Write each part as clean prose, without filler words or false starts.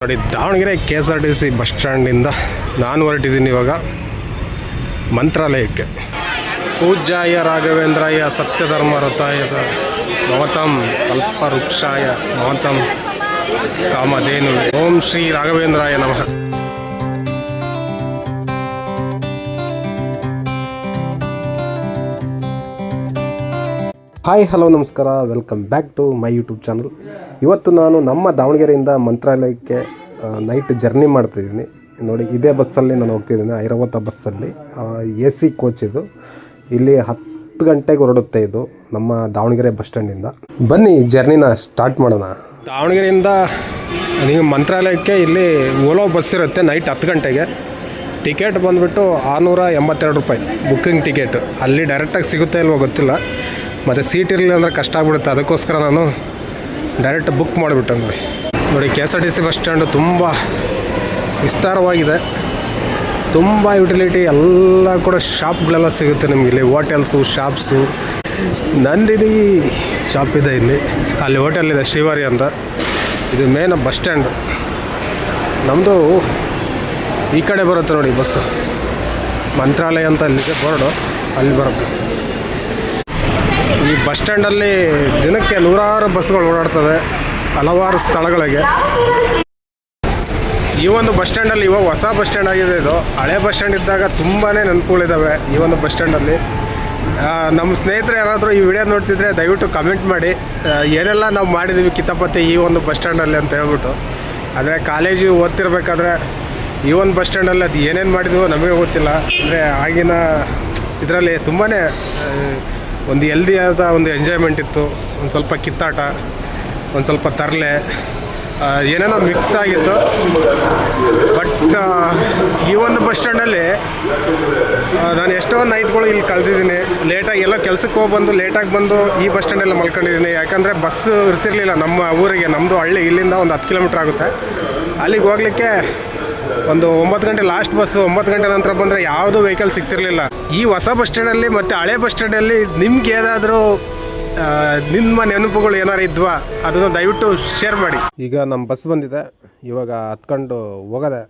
ನೋಡಿ, Davanagere KSRTC bus ಸ್ಟ್ಯಾಂಡಿಂದ ನಾನು ಹೊರಟಿದ್ದೀನಿ ಇವಾಗ ಮಂತ್ರಾಲಯಕ್ಕೆ. ಪೂಜ್ಯಾಯ ರಾಘವೇಂದ್ರಾಯ ಸತ್ಯಧರ್ಮರತಾಯ ಭವತಾಂ ಕಲ್ಪವೃಕ್ಷಾಯ ಭವತಾಂ ಕಾಮಧೇನು. ಓಂ ಶ್ರೀ ರಾಘವೇಂದ್ರಾಯ ನಮಃ. ಹಾಯ್, ಹಲೋ, ನಮಸ್ಕಾರ. Welcome back to my YouTube channel. ಇವತ್ತು ನಾನು ನಮ್ಮ ದಾವಣಗೆರೆಯಿಂದ ಮಂತ್ರಾಲಯಕ್ಕೆ ನೈಟ್ ಜರ್ನಿ ಮಾಡ್ತಾಯಿದ್ದೀನಿ. ನೋಡಿ, ಇದೇ ಬಸ್ಸಲ್ಲಿ ನಾನು ಹೋಗ್ತಿದ್ದೀನಿ, ಐರಾವತ ಬಸ್ಸಲ್ಲಿ. AC ಕೋಚ್ ಇದು. ಇಲ್ಲಿ 10 ಗಂಟೆಗೆ ಹೊರಡುತ್ತೆ ಇದು ನಮ್ಮ ದಾವಣಗೆರೆ ಬಸ್ ಸ್ಟ್ಯಾಂಡಿಂದ. ಬನ್ನಿ ಜರ್ನಿನ ಸ್ಟಾರ್ಟ್ ಮಾಡೋಣ. ದಾವಣಗೆರೆಯಿಂದ ನೀವು ಮಂತ್ರಾಲಯಕ್ಕೆ ಇಲ್ಲಿ ಓಲೋ ಬಸ್ ಇರುತ್ತೆ ನೈಟ್ 10 ಗಂಟೆಗೆ. ಟಿಕೆಟ್ ಬಂದುಬಿಟ್ಟು 682 ರೂಪಾಯಿ ಬುಕ್ಕಿಂಗ್ ಟಿಕೆಟ್. ಅಲ್ಲಿ ಡೈರೆಕ್ಟಾಗಿ ಸಿಗುತ್ತೆ ಇಲ್ವೋ ಗೊತ್ತಿಲ್ಲ, ಮತ್ತು ಸೀಟ್ ಇರಲಿಲ್ಲ ಅಂದರೆ ಕಷ್ಟ ಆಗ್ಬಿಡುತ್ತೆ. ಅದಕ್ಕೋಸ್ಕರ ನಾನು ಡೈರೆಕ್ಟ್ ಬುಕ್ ಮಾಡಿಬಿಟ್ಟೆ. ನೋಡಿ, KSRTC ಬಸ್ ಸ್ಟ್ಯಾಂಡು ತುಂಬ ವಿಸ್ತಾರವಾಗಿದೆ, ತುಂಬ ಯುಟಿಲಿಟಿ ಎಲ್ಲ ಕೂಡ ಶಾಪ್ಗಳೆಲ್ಲ ಸಿಗುತ್ತೆ ನಿಮಗೆ. ಇಲ್ಲಿ ಹೋಟೆಲ್ಸು, ಶಾಪ್ಸು, ನಂದಿನಿ ಶಾಪ್ ಇದೆ ಇಲ್ಲಿ. ಅಲ್ಲಿ ಹೋಟೆಲ್ ಇದೆ ಶ್ರೀವಾರಿ ಅಂತ. ಇದು ಮೇನ್ ಬಸ್ ಸ್ಟ್ಯಾಂಡು. ನಮ್ಮದು ಈ ಕಡೆ ಬರುತ್ತೆ ನೋಡಿ ಬಸ್ಸು, ಮಂತ್ರಾಲಯ ಅಂತ ಅಲ್ಲಿದೆ ಬೋರ್ಡು, ಅಲ್ಲಿ ಬರುತ್ತೆ. ಈ ಬಸ್ ಸ್ಟ್ಯಾಂಡಲ್ಲಿ ದಿನಕ್ಕೆ 100 ಬಸ್ಗಳು ಓಡಾಡ್ತವೆ ಹಲವಾರು ಸ್ಥಳಗಳಿಗೆ. ಈ ಒಂದು ಬಸ್ ಸ್ಟ್ಯಾಂಡಲ್ಲಿ ಇವಾಗ ಹೊಸ ಬಸ್ ಸ್ಟ್ಯಾಂಡ್ ಆಗಿದೆ ಇದು. ಹಳೆ ಬಸ್ ಸ್ಟ್ಯಾಂಡ್ ಇದ್ದಾಗ ತುಂಬಾ ನೆನಪುಗಳಿದ್ದಾವೆ ಈ ಒಂದು ಬಸ್ ಸ್ಟ್ಯಾಂಡಲ್ಲಿ. ನಮ್ಮ ಸ್ನೇಹಿತರು ಯಾರಾದರೂ ಈ ವಿಡಿಯೋ ನೋಡ್ತಿದ್ರೆ ದಯವಿಟ್ಟು ಕಮೆಂಟ್ ಮಾಡಿ, ಏನೆಲ್ಲ ನಾವು ಮಾಡಿದ್ದೀವಿ ಕಿತಾಪತಿ ಈ ಒಂದು ಬಸ್ ಸ್ಟ್ಯಾಂಡಲ್ಲಿ ಅಂತ ಹೇಳ್ಬಿಟ್ಟು. ಆದರೆ ಕಾಲೇಜು ಓದ್ತಿರ್ಬೇಕಾದ್ರೆ ಈ ಒಂದು ಬಸ್ ಸ್ಟ್ಯಾಂಡಲ್ಲಿ ಅದು ಏನೇನು ಮಾಡಿದ್ವೋ ನಮಗೆ ಗೊತ್ತಿಲ್ಲ. ಅಂದರೆ ಆಗಿನ ಇದರಲ್ಲಿ ತುಂಬಾ ಒಂದು ಹೆಲ್ದಿಯಾದ ಒಂದು ಎಂಜಾಯ್ಮೆಂಟ್ ಇತ್ತು. ಒಂದು ಸ್ವಲ್ಪ ಕಿತ್ತಾಟ, ಒಂದು ಸ್ವಲ್ಪ ತರಲೆ, ಏನೇನೋ ಮಿಕ್ಸ್ ಆಗಿತ್ತು. ಬಟ್ ಈ ಒಂದು ಬಸ್ ಸ್ಟ್ಯಾಂಡಲ್ಲಿ ನಾನು ಎಷ್ಟೋ ನೈಟ್ಗಳು ಇಲ್ಲಿ ಕಳೆದಿದ್ದೀನಿ. ಲೇಟಾಗಿ ಎಲ್ಲ ಕೆಲಸಕ್ಕೆ ಹೋಗಿ ಬಂದು ಲೇಟಾಗಿ ಬಂದು ಈ ಬಸ್ ಸ್ಟ್ಯಾಂಡೆಲ್ಲ ಮಲ್ಕೊಂಡಿದ್ದೀನಿ. ಯಾಕಂದರೆ ಬಸ್ ಇರ್ತಿರ್ಲಿಲ್ಲ ನಮ್ಮ ಊರಿಗೆ. ನಮ್ಮದು ಹಳ್ಳಿ, ಇಲ್ಲಿಂದ ಒಂದು 10 ಕಿಲೋಮೀಟ್ರ್ ಆಗುತ್ತೆ. ಅಲ್ಲಿಗೆ ಹೋಗಲಿಕ್ಕೆ ಒಂದು 9 ಗಂಟೆ ಲಾಸ್ಟ್ ಬಸ್ಸು. 9 ಗಂಟೆ ನಂತರ ಬಂದರೆ ಯಾವುದೂ ವೆಹಿಕಲ್ ಸಿಗ್ತಿರ್ಲಿಲ್ಲ. ಈ ಹೊಸ ಬಸ್ ಸ್ಟ್ಯಾಂಡಲ್ಲಿ ಮತ್ತು ಹಳೆ ಬಸ್ ಸ್ಟ್ಯಾಂಡಲ್ಲಿ ನಿಮ್ಗೆ ಏನಾದರೂ ನಿಮ್ಮ ನೆನಪುಗಳು ಏನಾರು ಇದ್ವಾ ಅದನ್ನು ದಯವಿಟ್ಟು ಶೇರ್ ಮಾಡಿ. ಈಗ ನಮ್ಮ ಬಸ್ ಬಂದಿದೆ, ಇವಾಗ ಹತ್ಕೊಂಡು ಹೋಗೋದೆ.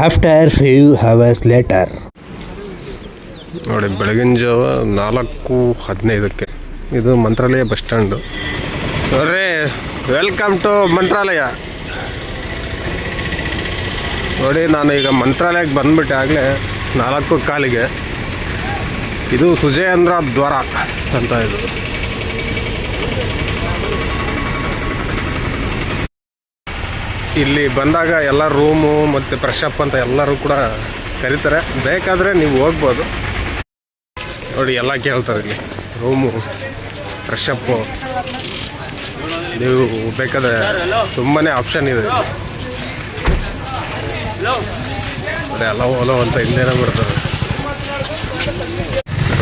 After few hours later. ನೋಡಿ, ಬೆಳಗಿನ ಜಾವ 4:15. ಇದು ಮಂತ್ರಾಲಯ ಬಸ್ ಸ್ಟ್ಯಾಂಡು. ನೋಡ್ರಿ, ವೆಲ್ಕಮ್ ಟು ಮಂತ್ರಾಲಯ. ನೋಡಿ, ನಾನು ಈಗ ಮಂತ್ರಾಲಯಕ್ಕೆ ಬಂದುಬಿಟ್ಟೆ ಆಗಲೇ 4:15. ಇದು ಸುಜಯೇಂದ್ರ ದ್ವಾರ ಅಂತ. ಇದು ಇಲ್ಲಿ ಬಂದಾಗ ಎಲ್ಲ ರೂಮು ಮತ್ತು ಫ್ರೆಶಪ್ ಅಂತ ಎಲ್ಲರೂ ಕೂಡ ಕರೀತಾರೆ. ಬೇಕಾದರೆ ನೀವು ಹೋಗ್ಬೋದು. ನೋಡಿ, ಎಲ್ಲ ಕೇಳ್ತಾರೆ ಇಲ್ಲಿ. ರೂಮು, ಫ್ರೆಶಪ್ಪು, ನೀವು ಬೇಕಾದರೆ ತುಂಬಾ ಆಪ್ಷನ್ ಇದೆ. ಎಲ್ಲ ಓಲೋ ಅಂತ ಹಿಂದೆನೇ ಬರ್ತದೆ.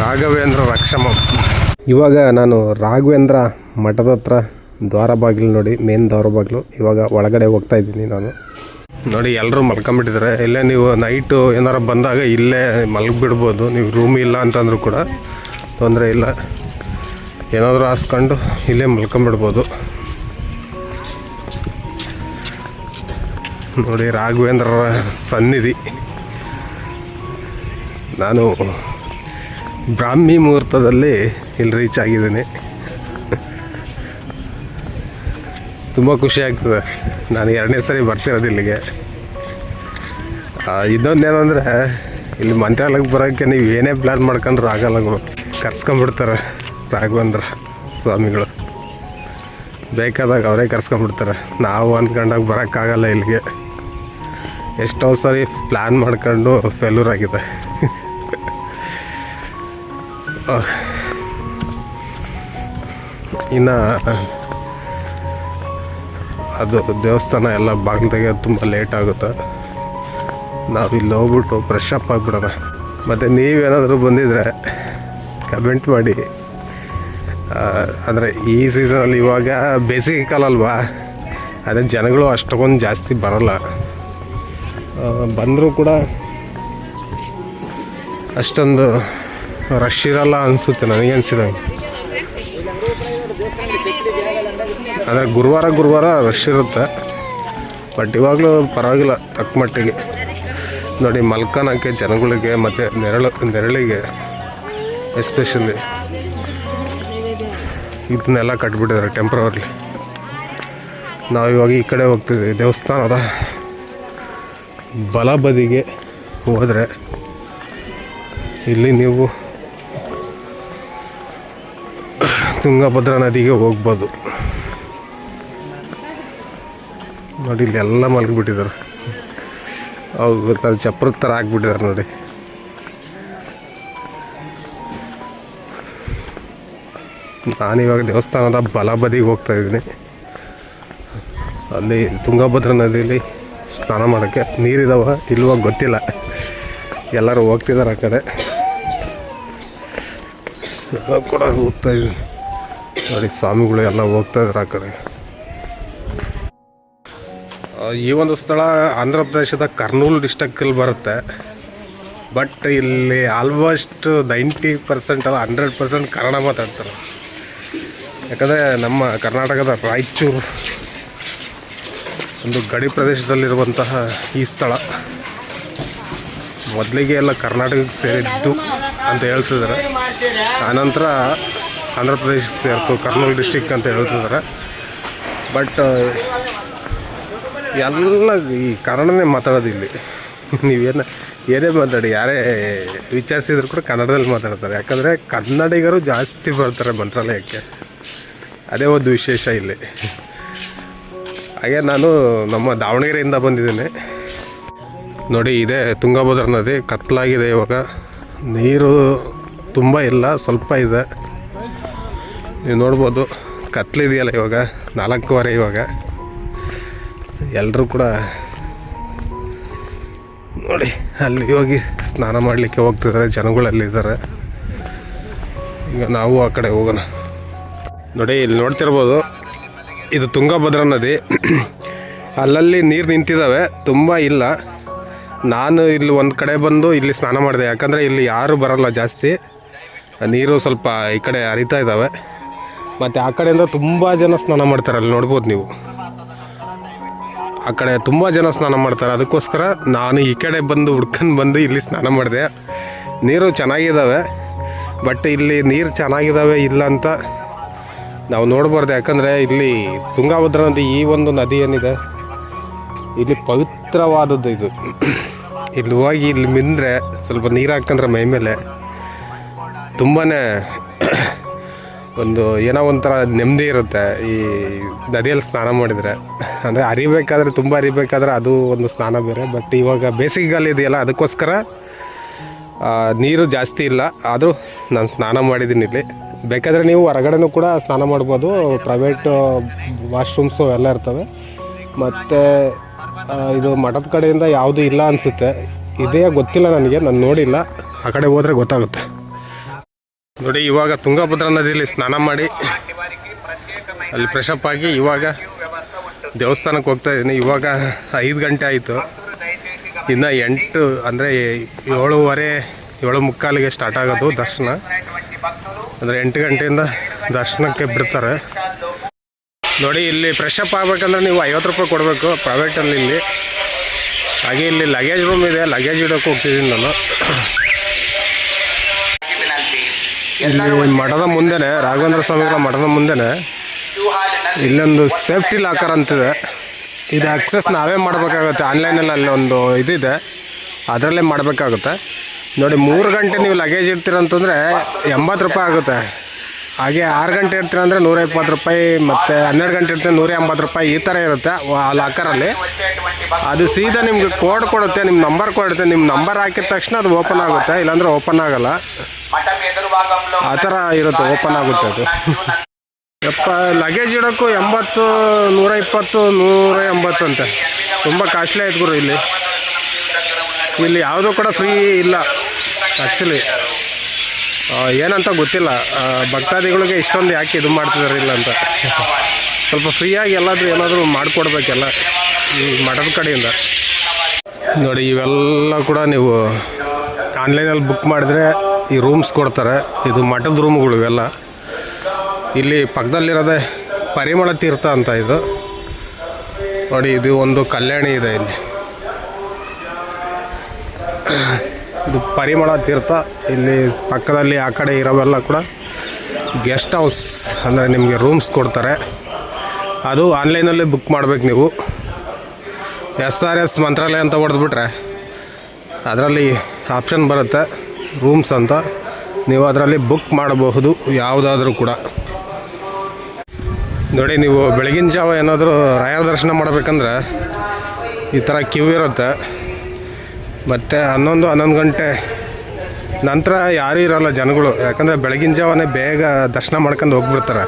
ರಾಘವೇಂದ್ರ ರಕ್ಷಮಂ. ಇವಾಗ ನಾನು ರಾಘವೇಂದ್ರ ಮಠದ ಹತ್ರ ದ್ವಾರ ಬಾಗಿಲು, ನೋಡಿ ಮೇನ್ ದ್ವಾರ ಬಾಗಿಲು. ಇವಾಗ ಒಳಗಡೆ ಹೋಗ್ತಾ ಇದ್ದೀನಿ ನಾನು. ನೋಡಿ, ಎಲ್ಲರೂ ಮಲ್ಕೊಂಬಿಟ್ಟಿದ್ದಾರೆ. ಇಲ್ಲೇ ನೀವು ನೈಟು ಏನಾರು ಬಂದಾಗ ಇಲ್ಲೇ ಮಲಗಿಬಿಡ್ಬೋದು. ನೀವು ರೂಮ್ ಇಲ್ಲ ಅಂತಂದ್ರೂ ಕೂಡ ತೊಂದರೆ ಇಲ್ಲ. ಏನಾದರೂ ಹಾಸ್ಕೊಂಡು ಇಲ್ಲೇ ಮಲ್ಕೊಂಬಿಡ್ಬೋದು. ನೋಡಿ, ರಾಘವೇಂದ್ರರ ಸನ್ನಿಧಿ. ನಾನು ಬ್ರಾಹ್ಮಿ ಮುಹೂರ್ತದಲ್ಲಿ ಇಲ್ಲಿ ರೀಚ್ ಆಗಿದ್ದೀನಿ. ತುಂಬ ಖುಷಿ ಆಗ್ತದೆ. ನಾನು 2ನೇ ಸರಿ ಬರ್ತಿರೋದು ಇಲ್ಲಿಗೆ. ಇನ್ನೊಂದೇನೆಂದರೆ, ಇಲ್ಲಿ ಮಂತ್ರಾಲಯಕ್ಕೆ ಬರೋಕ್ಕೆ ನೀವು ಏನೇ ಪ್ಲ್ಯಾನ್ ಮಾಡ್ಕೊಂಡ್ರು ಆಗಲ್ಲ. ಕರ್ಸ್ಕೊಂಬಿಡ್ತಾರೆ ರಾಘವೇಂದ್ರ ಸ್ವಾಮಿಗಳು. ಬೇಕಾದಾಗ ಅವರೇ ಕರ್ಸ್ಕೊಂಬಿಡ್ತಾರೆ. ನಾವು ಅಂದ್ಕೊಂಡಾಗ ಬರೋಕ್ಕಾಗಲ್ಲ ಇಲ್ಲಿಗೆ. ಎಷ್ಟೋ ಸರಿ ಪ್ಲ್ಯಾನ್ ಮಾಡ್ಕೊಂಡು ಫೇಲ್ಯೂರ್ ಆಗಿದೆ. ಇನ್ನು ಅದು ದೇವಸ್ಥಾನ ಎಲ್ಲ ಬಾಗಿಲು ತೆಗೆಯೋದು ತುಂಬ ಲೇಟ್ ಆಗುತ್ತೆ. ನಾವು ಇಲ್ಲಿ ಹೋಗ್ಬಿಟ್ಟು ಫ್ರೆಶ್ ಅಪ್ ಆಗಿಬಿಡೋಣ. ಮತ್ತು ನೀವೇನಾದರೂ ಬಂದಿದ್ರೆ ಕಮೆಂಟ್ ಮಾಡಿ. ಅಂದರೆ ಈ ಸೀಸನಲ್ಲಿ ಇವಾಗ ಬೇಸಿಗೆ ಕಾಲ ಅಲ್ವಾ, ಅದೇ ಜನಗಳು ಅಷ್ಟೊಂದು ಜಾಸ್ತಿ ಬರೋಲ್ಲ. ಬಂದರೂ ಕೂಡ ಅಷ್ಟೊಂದು ರಶ್ ಇರಲ್ಲ ಅನಿಸುತ್ತೆ ನನಗೆ ಅನಿಸಿದಂಗೆ. ಅಂದರೆ ಗುರುವಾರ ರಶ್ ಇರುತ್ತೆ. ಬಟ್ ಇವಾಗಲೂ ಪರವಾಗಿಲ್ಲ ತಕ್ಕ ಮಟ್ಟಿಗೆ. ನೋಡಿ ಮಲ್ಕನಕ್ಕೆ ಜನಗಳಿಗೆ ಮತ್ತು ನೆರಳಿಗೆ ಎಸ್ಪೆಷಲಿ ಇದನ್ನೆಲ್ಲ ಕಟ್ಬಿಟ್ಟಿದ್ದಾರೆ ಟೆಂಪ್ರವರ್ಲಿ. ನಾವಿವಾಗ ಈ ಕಡೆ ಹೋಗ್ತಿದ್ವಿ. ದೇವಸ್ಥಾನದ ಬಲಬದಿಗೆ ಹೋದರೆ ಇಲ್ಲಿ ನೀವು ತುಂಗಭದ್ರಾ ನದಿಗೆ ಹೋಗ್ಬೋದು. ನೋಡಿ ಇಲ್ಲಿ ಎಲ್ಲ ಮಲಗಿಬಿಟ್ಟಿದ್ದಾರೆ. ಅವು ಗೊತ್ತಾರೆ ಚಪ್ರದ ಥರ ಹಾಕ್ಬಿಟ್ಟಿದ್ದಾರೆ ನೋಡಿ. ನಾನಿವಾಗ ದೇವಸ್ಥಾನದ ಬಲಬದಿಗೆ ಹೋಗ್ತಾ ಇದ್ದೀನಿ. ಅಲ್ಲಿ ತುಂಗಭದ್ರಾ ನದಿಯಲ್ಲಿ ಸ್ನಾನ ಮಾಡೋಕ್ಕೆ ನೀರಿದಾವ ಇಲ್ವಾಗ ಗೊತ್ತಿಲ್ಲ. ಎಲ್ಲರೂ ಹೋಗ್ತಿದ್ದಾರೆ ಆ ಕಡೆ ಕೂಡ ಹೋಗ್ತಾ ಇದ್ದೀನಿ. ನೋಡಿ ಸ್ವಾಮಿಗಳು ಎಲ್ಲ ಹೋಗ್ತಾ ಇದ್ದಾರೆ ಆ ಕಡೆ. ಈ ಒಂದು ಸ್ಥಳ ಆಂಧ್ರ ಪ್ರದೇಶದ ಕರ್ನೂಲ್ ಡಿಸ್ಟ್ರಿಕ್ಕಲ್ಲಿ ಬರುತ್ತೆ. ಬಟ್ ಇಲ್ಲಿ ಆಲ್ಮೋಸ್ಟ್ 90% ಅಲ್ಲ 100% ಕನ್ನಡ ಮಾತಾಡ್ತಾರೆ. ಯಾಕಂದರೆ ನಮ್ಮ ಕರ್ನಾಟಕದ ರಾಯಚೂರು ಒಂದು ಗಡಿ ಪ್ರದೇಶದಲ್ಲಿರುವಂತಹ ಈ ಸ್ಥಳ ಮೊದಲಿಗೆ ಎಲ್ಲ ಕರ್ನಾಟಕಕ್ಕೆ ಸೇರಿದ್ದು ಅಂತ ಹೇಳ್ತಿದ್ದಾರೆ. ಆನಂತರ ಆಂಧ್ರ ಪ್ರದೇಶ ಸೇರ್ತು, ಕರ್ನೂಲ್ ಡಿಸ್ಟಿಕ್ ಅಂತ ಹೇಳ್ತಿದ್ದಾರೆ. ಬಟ್ ಎಲ್ಲ ಈ ಕನ್ನಡನೇ ಮಾತಾಡೋದು ಇಲ್ಲಿ. ಏನೇ ಮಾತಾಡಿ, ಯಾರೇ ವಿಚಾರಿಸಿದ್ರು ಕೂಡ ಕನ್ನಡದಲ್ಲಿ ಮಾತಾಡ್ತಾರೆ. ಯಾಕಂದರೆ ಕನ್ನಡಿಗರು ಜಾಸ್ತಿ ಬರ್ತಾರೆ ಮಂತ್ರಾಲಯಕ್ಕೆ. ಅದೇ ಒಂದು ವಿಶೇಷ ಇಲ್ಲಿ. ಹಾಗೆ ನಾನು ನಮ್ಮ ದಾವಣಗೆರೆಯಿಂದ ಬಂದಿದ್ದೇನೆ. ನೋಡಿ ಇದೇ ತುಂಗಭದ್ರಾ ನದಿ. ಕತ್ತಲಾಗಿದೆ ಇವಾಗ, ನೀರು ತುಂಬ ಇಲ್ಲ, ಸ್ವಲ್ಪ ಇದೆ. ನೀವು ನೋಡ್ಬೋದು ಕತ್ಲಿದೆಯಲ್ಲ ಇವಾಗ 4:15 ಇವಾಗ. ಎಲ್ಲರೂ ಕೂಡ ನೋಡಿ ಅಲ್ಲಿ ಹೋಗಿ ಸ್ನಾನ ಮಾಡಲಿಕ್ಕೆ ಹೋಗ್ತಿದ್ದಾರೆ, ಜನಗಳಲ್ಲಿದ್ದಾರೆ. ಈಗ ನಾವು ಆ ಕಡೆ ಹೋಗೋಣ. ನೋಡಿ ಇಲ್ಲಿ ನೋಡ್ತಿರ್ಬೋದು, ಇದು ತುಂಗಭದ್ರಾ ನದಿ. ಅಲ್ಲಲ್ಲಿ ನೀರು ನಿಂತಿದ್ದಾವೆ, ತುಂಬ ಇಲ್ಲ. ನಾನು ಇಲ್ಲಿ ಒಂದು ಕಡೆ ಬಂದು ಇಲ್ಲಿ ಸ್ನಾನ ಮಾಡಿದೆ. ಯಾಕಂದರೆ ಇಲ್ಲಿ ಯಾರೂ ಬರಲ್ಲ ಜಾಸ್ತಿ, ನೀರು ಸ್ವಲ್ಪ ಈ ಕಡೆ ಹರಿತಾ ಇದ್ದಾವೆ. ಮತ್ತು ಆ ಕಡೆಯಿಂದ ತುಂಬ ಜನ ಸ್ನಾನ ಮಾಡ್ತಾರೆ. ಅಲ್ಲಿ ನೋಡ್ಬೋದು ನೀವು, ಆ ಕಡೆ ತುಂಬ ಜನ ಸ್ನಾನ ಮಾಡ್ತಾರೆ. ಅದಕ್ಕೋಸ್ಕರ ನಾನು ಈ ಕಡೆ ಹುಡ್ಕೊಂಡು ಬಂದು ಇಲ್ಲಿ ಸ್ನಾನ ಮಾಡಿದೆ. ನೀರು ಚೆನ್ನಾಗಿದ್ದಾವೆ, ಬಟ್ ಇಲ್ಲಿ ನೀರು ಚೆನ್ನಾಗಿದ್ದಾವೆ ಇಲ್ಲ ಅಂತ ನಾವು ನೋಡ್ಬಾರ್ದು. ಯಾಕಂದರೆ ಇಲ್ಲಿ ತುಂಗಭದ್ರಾ ನದಿ, ಈ ಒಂದು ನದಿ ಏನಿದೆ ಇಲ್ಲಿ ಪವಿತ್ರವಾದದ್ದು ಇದು. ಇಲ್ಲಿ ಹೋಗಿ ಇಲ್ಲಿ ಮಿಂದರೆ ಸ್ವಲ್ಪ ನೀರು ಹಾಕಂದ್ರೆ ಮೈ ಮೇಲೆ ತುಂಬಾ ಒಂದು ಏನೋ ಒಂಥರ ನೆಮ್ಮದಿ ಇರುತ್ತೆ ಈ ನದಿಯಲ್ಲಿ ಸ್ನಾನ ಮಾಡಿದರೆ. ಅಂದರೆ ಹರಿಬೇಕಾದ್ರೆ, ತುಂಬ ಹರಿಬೇಕಾದ್ರೆ ಅದು ಒಂದು ಸ್ನಾನ ಬೇರೆ. ಬಟ್ ಇವಾಗ ಬೇಸಿಗೆಗಾಲ ಇದೆಯಲ್ಲ, ಅದಕ್ಕೋಸ್ಕರ ನೀರು ಜಾಸ್ತಿ ಇಲ್ಲ. ಆದರೂ ನಾನು ಸ್ನಾನ ಮಾಡಿದ್ದೀನಿ ಇಲ್ಲಿ. ಬೇಕಾದರೆ ನೀವು ಹೊರಗಡೆನೂ ಕೂಡ ಸ್ನಾನ ಮಾಡ್ಬೋದು. ಪ್ರೈವೇಟ್ ವಾಶ್ರೂಮ್ಸು ಎಲ್ಲ ಇರ್ತವೆ. ಮತ್ತು ಇದು ಮಠದ ಕಡೆಯಿಂದ ಯಾವುದೂ ಇಲ್ಲ ಅನಿಸುತ್ತೆ. ಇದೇ ಗೊತ್ತಿಲ್ಲ ನನಗೆ, ನಾನು ನೋಡಿಲ್ಲ. ಆ ಕಡೆ ಹೋದರೆ ಗೊತ್ತಾಗುತ್ತೆ. ನೋಡಿ ಇವಾಗ ತುಂಗಭದ್ರಾ ನದಿಯಲ್ಲಿ ಸ್ನಾನ ಮಾಡಿ ಅಲ್ಲಿ ಫ್ರೆಶಪ್ ಆಗಿ ಇವಾಗ ದೇವಸ್ಥಾನಕ್ಕೆ ಹೋಗ್ತಾ ಇದ್ದೀನಿ. ಇವಾಗ 5 ಗಂಟೆ ಆಯಿತು. ಇನ್ನು 8 ಅಂದರೆ 7:15 7:45 ಸ್ಟಾರ್ಟ್ ಆಗೋದು ದರ್ಶನ. ಅಂದರೆ 8 ಗಂಟೆಯಿಂದ ದರ್ಶನಕ್ಕೆ ಬಿಡ್ತಾರೆ. ನೋಡಿ ಇಲ್ಲಿ ಫ್ರೆಶಪ್ ಆಗಬೇಕಂದ್ರೆ ನೀವು 50 ರೂಪಾಯಿ ಕೊಡಬೇಕು ಪ್ರೈವೇಟಲ್ಲಿ ಇಲ್ಲಿ. ಹಾಗೆ ಇಲ್ಲಿ ಲಗೇಜ್ ರೂಮ್ ಇದೆ, ಲಗೇಜ್ ಇಡೋಕ್ಕೆ ಹೋಗ್ತಿದ್ದೀನಿ ನಾನು. ಇಲ್ಲಿ ಮಠದ ಮುಂದೆನೇ, ರಾಘವೇಂದ್ರ ಸ್ವಾಮಿಗಳ ಮಠದ ಮುಂದೆನೇ ಇಲ್ಲೊಂದು ಸೇಫ್ಟಿ ಲಾಕರ್ ಅಂತಿದೆ. ಇದು ಆಕ್ಸೆಸ್ ನಾವೇ ಮಾಡಬೇಕಾಗುತ್ತೆ. ಆನ್ಲೈನಲ್ಲಿ ಅಲ್ಲಿ ಒಂದು ಇದಿದೆ, ಅದರಲ್ಲೇ ಮಾಡಬೇಕಾಗುತ್ತೆ. ನೋಡಿ 3 ಗಂಟೆ ನೀವು ಲಗೇಜ್ ಇಡ್ತೀರಂತಂದರೆ 80 ರೂಪಾಯಿ ಆಗುತ್ತೆ. ಹಾಗೆ 6 ಗಂಟೆ ಇರ್ತೀರ ಅಂದರೆ 120 ರೂಪಾಯಿ, ಮತ್ತು 12 ಗಂಟೆ ಇರ್ತೀರ 180 ರೂಪಾಯಿ. ಈ ಥರ ಇರುತ್ತೆ ಆ ಲಾಕರಲ್ಲಿ. ಅದು ಸೀದಾ ನಿಮಗೆ ಕೋಡ್ ಕೊಡುತ್ತೆ, ನಿಮ್ಮ ನಂಬರ್ ಕೊಡುತ್ತೆ. ನಿಮ್ಮ ನಂಬರ್ ಹಾಕಿದ ತಕ್ಷಣ ಅದು ಓಪನ್ ಆಗುತ್ತೆ, ಇಲ್ಲಾಂದರೆ ಓಪನ್ ಆಗೋಲ್ಲ. ಆ ಥರ ಇರುತ್ತೆ, ಓಪನ್ ಆಗುತ್ತೆ ಅದು. ಯಪ್ಪ, ಲಗೇಜ್ ಇಡೋಕ್ಕೂ 80, 120, 180 ಅಂತ ತುಂಬ ಕಾಸ್ಟ್ಲಿ ಆಯ್ತು ಗುರು. ಇಲ್ಲಿ ಯಾವುದೂ ಕೂಡ ಫ್ರೀ ಇಲ್ಲ ಆ್ಯಕ್ಚುಲಿ. ಏನಂತ ಗೊತ್ತಿಲ್ಲ, ಭಕ್ತಾದಿಗಳಿಗೆ ಇಷ್ಟೊಂದು ಯಾಕೆ ಇದು ಮಾಡ್ತಿದ್ದಾರೆ ಇಲ್ಲ ಅಂತ. ಸ್ವಲ್ಪ ಫ್ರೀಯಾಗಿ ಏನಾದರೂ ಮಾಡಿಕೊಡ್ಬೇಕೆಲ್ಲ ಈ ಮಠದ ಕಡೆಯಿಂದ. ನೋಡಿ ಇವೆಲ್ಲ ಕೂಡ ನೀವು ಆನ್ಲೈನಲ್ಲಿ ಬುಕ್ ಮಾಡಿದ್ರೆ ಈ ರೂಮ್ಸ್ ಕೊಡ್ತಾರೆ. ಇದು ಮಠದ ರೂಮ್ಗಳು ಇವೆಲ್ಲ. ಇಲ್ಲಿ ಪಕ್ಕದಲ್ಲಿರೋದೇ ಪರಿಮಳ ತೀರ್ಥ ಅಂತ. ಇದು ನೋಡಿ ಇದು ಒಂದು ಕಲ್ಯಾಣಿ ಇದೆ ಇಲ್ಲಿ. ಇದು ಪರಿಮಳ ತೀರ್ಥ. ಇಲ್ಲಿ ಪಕ್ಕದಲ್ಲಿ ಆ ಕಡೆ ಇರೋವೆಲ್ಲ ಕೂಡ ಗೆಸ್ಟ್ ಹೌಸ್, ಅಂದರೆ ನಿಮಗೆ ರೂಮ್ಸ್ ಕೊಡ್ತಾರೆ. ಅದು ಆನ್ಲೈನಲ್ಲಿ ಬುಕ್ ಮಾಡಬೇಕು ನೀವು. SRS ಮಂತ್ರಾಲಯ ಅಂತ ಹೊಡೆದ್ಬಿಟ್ರೆ ಅದರಲ್ಲಿ ಆಪ್ಷನ್ ಬರುತ್ತೆ ರೂಮ್ಸ್ ಅಂತ, ನೀವು ಅದರಲ್ಲಿ ಬುಕ್ ಮಾಡಬಹುದು ಯಾವುದಾದ್ರೂ ಕೂಡ. ನೋಡಿ, ನೀವು ಬೆಳಗಿನ ಜಾವ ಏನಾದರೂ ರಾಯರ ದರ್ಶನ ಮಾಡಬೇಕಂದ್ರೆ ಈ ಥರ ಕ್ಯೂ ಇರುತ್ತೆ. ಮತ್ತು 11 ಗಂಟೆ ನಂತರ ಯಾರೂ ಇರೋಲ್ಲ ಜನಗಳು, ಯಾಕಂದರೆ ಬೆಳಗಿನ ಜಾವನೇ ಬೇಗ ದರ್ಶನ ಮಾಡ್ಕೊಂಡು ಹೋಗ್ಬಿಡ್ತಾರೆ.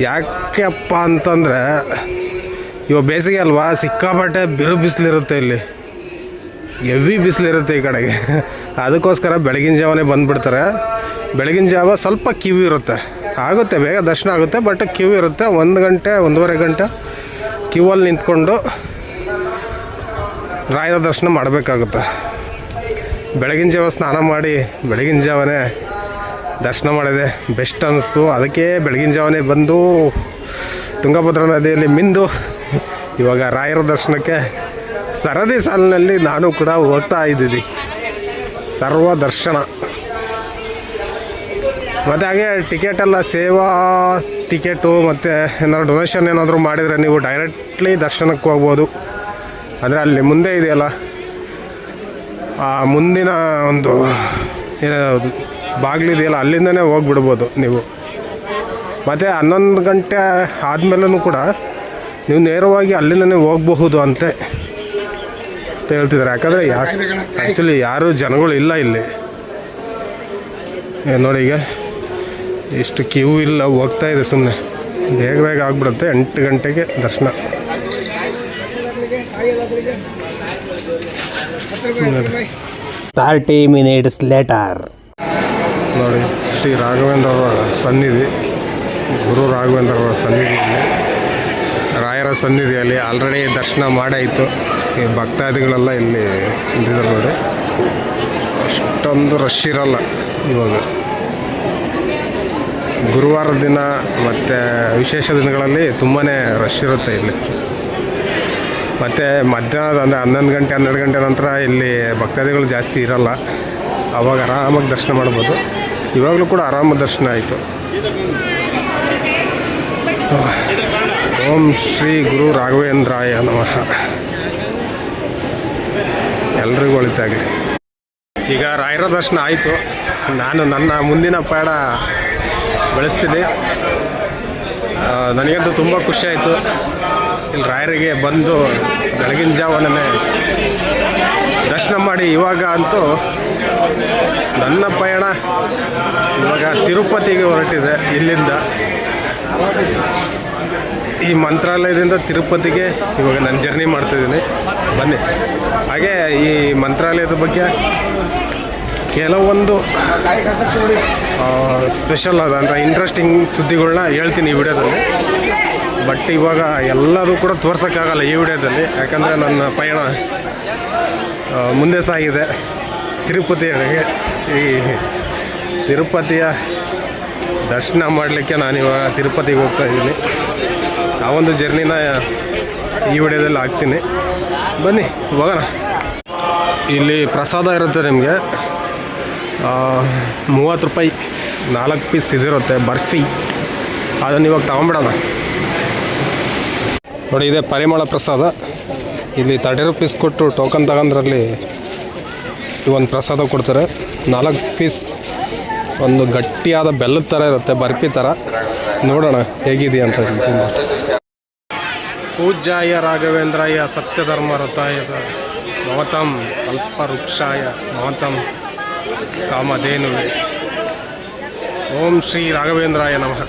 ಯಾಕೆಪ್ಪ ಅಂತಂದರೆ ಇವಾಗ ಬೇಸಿಗೆ ಅಲ್ವಾ, ಸಿಕ್ಕಾಪಟ್ಟೆ ಬಿಸಿಲಿರುತ್ತೆ ಇಲ್ಲಿ, ಹೆವಿ ಬಿಸಿಲಿರುತ್ತೆ ಈ ಕಡೆಗೆ. ಅದಕ್ಕೋಸ್ಕರ ಬೆಳಗಿನ ಜಾವನೇ ಬಂದುಬಿಡ್ತಾರೆ. ಬೆಳಗಿನ ಜಾವ ಸ್ವಲ್ಪ ಕ್ಯೂ ಇರುತ್ತೆ, ಆಗುತ್ತೆ ಬೇಗ ದರ್ಶನ ಆಗುತ್ತೆ, ಬಟ್ ಕ್ಯೂ ಇರುತ್ತೆ. 1 ಗಂಟೆ 1.5 ಗಂಟೆ ಕ್ಯೂವಲ್ಲಿ ನಿಂತ್ಕೊಂಡು ರಾಯರ ದರ್ಶನ ಮಾಡಬೇಕಾಗುತ್ತೆ. ಬೆಳಗಿನ ಜಾವ ಸ್ನಾನ ಮಾಡಿ ಬೆಳಗಿನ ಜಾವನೇ ದರ್ಶನ ಮಾಡಿದೆ ಬೆಸ್ಟ್ ಅನ್ನಿಸ್ತು. ಅದಕ್ಕೆ ಬೆಳಗಿನ ಜಾವನೇ ಬಂದು ತುಂಗಭದ್ರಾ ನದಿಯಲ್ಲಿ ಮಿಂದು ಇವಾಗ ರಾಯರ ದರ್ಶನಕ್ಕೆ ಸರದಿ ಸಾಲಿನಲ್ಲಿ ನಾನು ಕೂಡ ಹೋಗ್ತಾ ಇದ್ದೀನಿ. ಸರ್ವ ದರ್ಶನ. ಮತ್ತು ಹಾಗೆ ಟಿಕೆಟೆಲ್ಲ ಸೇವಾ ಟಿಕೆಟು ಮತ್ತು ಏನಾದ್ರು ಡೊನೇಷನ್ ಏನಾದರೂ ಮಾಡಿದರೆ ನೀವು ಡೈರೆಕ್ಟ್ಲಿ ದರ್ಶನಕ್ಕೆ ಹೋಗ್ಬೋದು. ಅಂದರೆ ಅಲ್ಲಿ ಮುಂದೆ ಇದೆಯಲ್ಲ, ಆ ಮುಂದಿನ ಒಂದು ಬಾಗಿಲಿದೆಯಲ್ಲ, ಅಲ್ಲಿಂದನೇ ಹೋಗ್ಬಿಡ್ಬೋದು ನೀವು. ಮತ್ತು 11 ಗಂಟೆ ಆದಮೇಲೂ ಕೂಡ ನೀವು ನೇರವಾಗಿ ಅಲ್ಲಿಂದನೇ ಹೋಗಬಹುದು ಅಂತ ಹೇಳ್ತಿದ್ದಾರೆ. ಯಾಕಂದರೆ ಆ್ಯಕ್ಚುಲಿ ಯಾರೂ ಜನಗಳು ಇಲ್ಲ ಇಲ್ಲಿ. ನೋಡಿ, ಈಗ ಇಷ್ಟು ಕ್ಯೂ ಇಲ್ಲ, ಹೋಗ್ತಾ ಇದೆ ಸುಮ್ಮನೆ. ಬೇಗ ಆಗಿಬಿಡುತ್ತೆ. 8 ಗಂಟೆಗೆ ದರ್ಶನ. 30 minutes later. ನೋಡಿ, ಶ್ರೀ ರಾಘವೇಂದ್ರ ಅವರ ಸನ್ನಿಧಿ, ಗುರು ರಾಘವೇಂದ್ರ ಅವರ ಸನ್ನಿಧಿಯಲ್ಲಿ, ರಾಯರ ಸನ್ನಿಧಿಯಲ್ಲಿ ಆಲ್ರೆಡಿ ದರ್ಶನ ಮಾಡಾಯಿತು. ಈ ಭಕ್ತಾದಿಗಳೆಲ್ಲ ಇಲ್ಲಿ ನಿಂತಿದ್ದಾರೆ ನೋಡಿ. ಅಷ್ಟೊಂದು ರಶ್ ಇರಲ್ಲ ಇವಾಗ. ಗುರುವಾರ ದಿನ ಮತ್ತು ವಿಶೇಷ ದಿನಗಳಲ್ಲಿ ತುಂಬಾ ರಶ್ ಇರುತ್ತೆ ಇಲ್ಲಿ. ಮತ್ತು ಮಧ್ಯಾಹ್ನದ ಅಂದರೆ 11 ಗಂಟೆ 12 ಗಂಟೆ ನಂತರ ಇಲ್ಲಿ ಭಕ್ತಾದಿಗಳು ಜಾಸ್ತಿ ಇರಲ್ಲ. ಆವಾಗ ಆರಾಮಾಗಿ ದರ್ಶನ ಮಾಡ್ಬೋದು. ಇವಾಗಲೂ ಕೂಡ ಆರಾಮ ದರ್ಶನ ಆಯಿತು. ಓಂ ಶ್ರೀ ಗುರು ರಾಘವೇಂದ್ರಾಯ ನಮಃ. ಎಲ್ರಿಗೂ ಒಳಿತಾಗಲಿ. ಈಗ ರಾಯರ ದರ್ಶನ ಆಯಿತು. ನಾನು ನನ್ನ ಮುಂದಿನ ಪಯಣ ಬೆಳೆಸ್ತೀನಿ. ನನಗಂತೂ ತುಂಬ ಖುಷಿಯಾಯಿತು ಇಲ್ಲಿ ರಾಯರಿಗೆ ಬಂದು ಬೆಳಗಿನ ಜಾವನೇ ದರ್ಶನ ಮಾಡಿ. ಇವಾಗ ಅಂತೂ ನನ್ನ ಪಯಣ ಇವಾಗ ತಿರುಪತಿಗೆ ಹೊರಟಿದೆ. ಇಲ್ಲಿಂದ ಈ ಮಂತ್ರಾಲಯದಿಂದ ತಿರುಪತಿಗೆ ಇವಾಗ ನಾನು ಜರ್ನಿ ಮಾಡ್ತಾಯಿದ್ದೀನಿ. ಬನ್ನಿ. ಹಾಗೆ ಈ ಮಂತ್ರಾಲಯದ ಬಗ್ಗೆ ಕೆಲವೊಂದು ಸ್ಪೆಷಲ್ ಆದ ಅಂದರೆ ಇಂಟ್ರೆಸ್ಟಿಂಗ್ ಸುದ್ದಿಗಳನ್ನ ಹೇಳ್ತೀನಿ ಈ ವಿಡಿಯೋದಲ್ಲಿ. ಬಟ್ ಇವಾಗ ಎಲ್ಲದೂ ಕೂಡ ತೋರ್ಸೋಕ್ಕಾಗಲ್ಲ ಈ ವಿಡಿಯೋದಲ್ಲಿ, ಯಾಕಂದರೆ ನನ್ನ ಪಯಣ ಮುಂದೆ ಸಾಗಿದೆ ತಿರುಪತಿಯೊಳಗೆ. ಈ ತಿರುಪತಿಯ ದರ್ಶನ ಮಾಡಲಿಕ್ಕೆ ನಾನಿವಾಗ ತಿರುಪತಿಗೆ ಹೋಗ್ತಾ ಇದ್ದೀನಿ. ಆ ಒಂದು ಜರ್ನಿನ ಈ ವಿಡಿಯೋದಲ್ಲಿ ಹಾಕ್ತೀನಿ. ಬನ್ನಿ ಹೋಗೋಣ. ಇಲ್ಲಿ ಪ್ರಸಾದ ಇರುತ್ತೆ ನಿಮಗೆ. 30 ರೂಪಾಯಿ 4 ಪೀಸ್ ಇದಿರುತ್ತೆ ಬರ್ಫಿ. ಅದನ್ನು ಇವಾಗ ತಗೊಂಬಿಡೋಣ. ನೋಡಿ, ಇದೆ ಪರಿಮಳ ಪ್ರಸಾದ. ಇಲ್ಲಿ 30 ರೂಪೀಸ್ ಕೊಟ್ಟು ಟೋಕನ್ ತಗೊಂಡ್ರಲ್ಲಿ ಒಂದು ಪ್ರಸಾದ ಕೊಡ್ತಾರೆ. 4 ಪೀಸ್ ಒಂದು ಗಟ್ಟಿಯಾದ ಬೆಲ್ಲದ ಥರ ಇರುತ್ತೆ, ಬರ್ಫಿ ಥರ. ನೋಡೋಣ ಹೇಗಿದೆ ಅಂತ. ಪೂಜ್ಯಾಯ ರಾಘವೇಂದ್ರಾಯ ಸತ್ಯಧರ್ಮ ರಥಾಯ ಮಮತಂ ಕಲ್ಪವೃಕ್ಷಾಯ ಮಮತಂ ಕಾಮಧೇನುವೆ. ಓಂ ಶ್ರೀ ರಾಘವೇಂದ್ರಾಯ ನಮಃ.